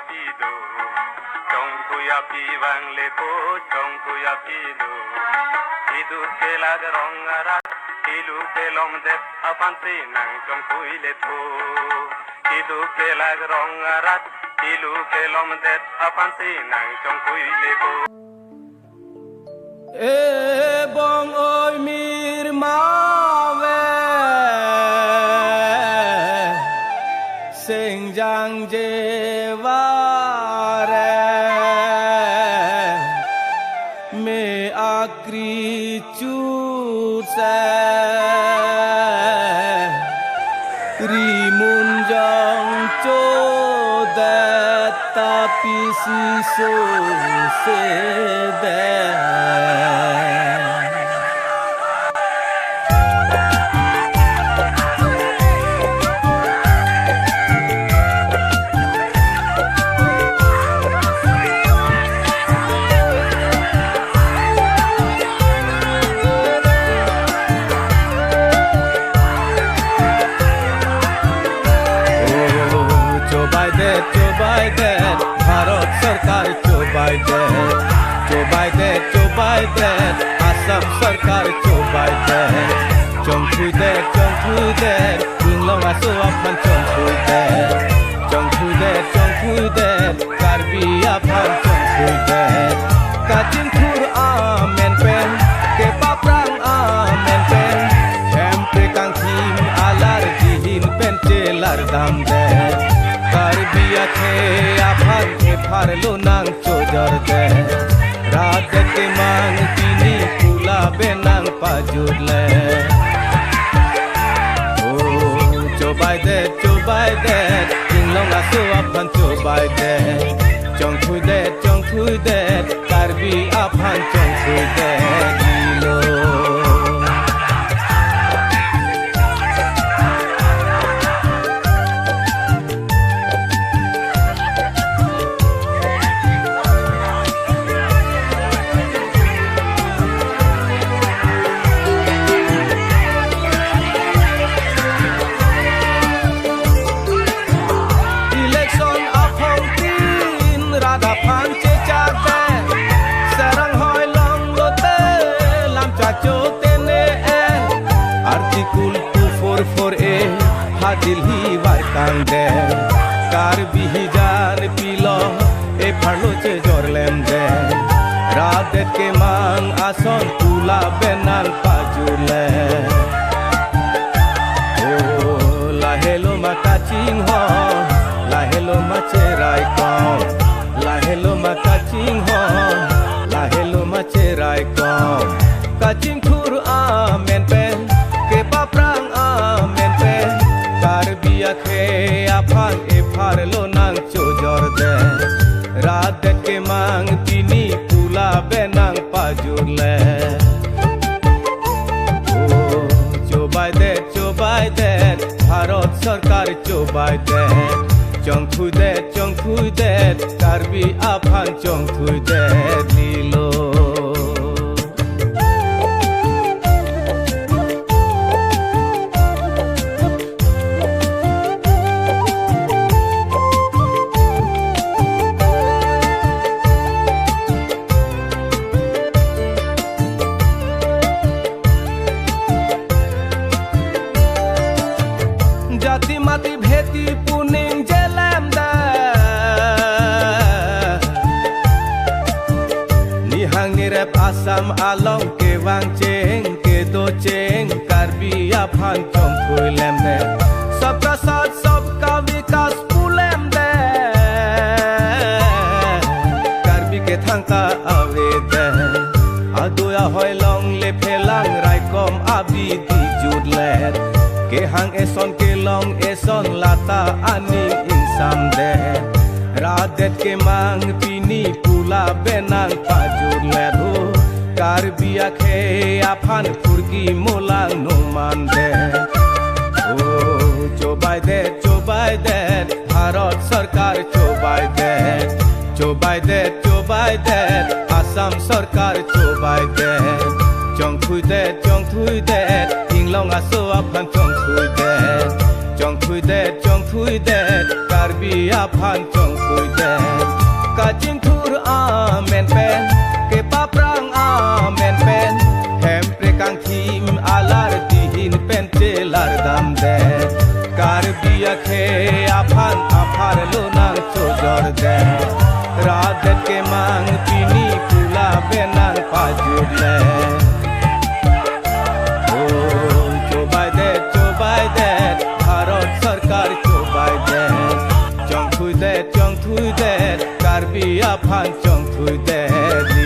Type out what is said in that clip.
pido Chongkuya pi bangle po Chongkuya pido Idu kelag rongara Ilu kelom det apan sinang chongkuile po Idu kelag rongara Ilu kelom det apan sinang chongkuile po Bong oi mir mawe Sing jang je vare Me akri chut se Rimun jang cho de tapi si so se de Bharat সরকার চোবাই দে আসাম সরকার চোবাই দে চংখুই দে ইংলং আসো আফান চংখুই দে কার্বি আফান চংখুই দে Kachin খুর amen pen কে পাপ্রাং amen pen এমপ্রে কাংখিম আলার দিহিন pen chiller দাম দে Karbiya the aphan pharlo nang chojor de raat ke mang tini pula benang pajurle chobai de inglong aso aphan chobai de chongthui de karbi aphan chongthui de dilo Article 244A hadil hi vai tang de karbi jar pilo e pharlo che jorlem de radet ke mang ason pula benal pajule lahelo ma kaching ho lahelo ma cherai ko lahelo ma kaching ho lahelo ma cherai ko kaching khur amen pen ke paprang amen pen karbiya khe aphan e pharlo nang chojor de raat ke mang tini pula benang pajurle chobai de bharat sarkar chobai de chongthui de karbi aphan chongthui de dilo জাতি মাতি ভেতি pruning Jhelum দা নিহাঙ্গিরে আসাম আলং কে Wang চেং কে দো চেং কার্বি আফান চংখুইলেম দে সবকা সাথ সবকা বিকাশ পুলেম দে কার্বি কে থাংকা আবে দে আদুয়া হয় লং লে ফেলাং রাইকম আবি দি জুডলে ke hang eson ke long eson lata aning insam de radet ke mang pini pula benang pajur leru karbiya khe aphan purgi molang no man de chobai de bharat sarkar chobai de asam sarkar chobai de chongthui de inglong aso aphan chongthui de থুই দে কার্বি আফান চং থুই দে কাচিং থুর amen pen কে পাপ্রাং amen pen hempre kang thim alar dihin pen telar dam de karbia khe aphan aphar lo nang chojor de radet ke mang pini pula benang pajur le o chobai de bharat sarkar chobai de chong thui de karbi aphan chong thui de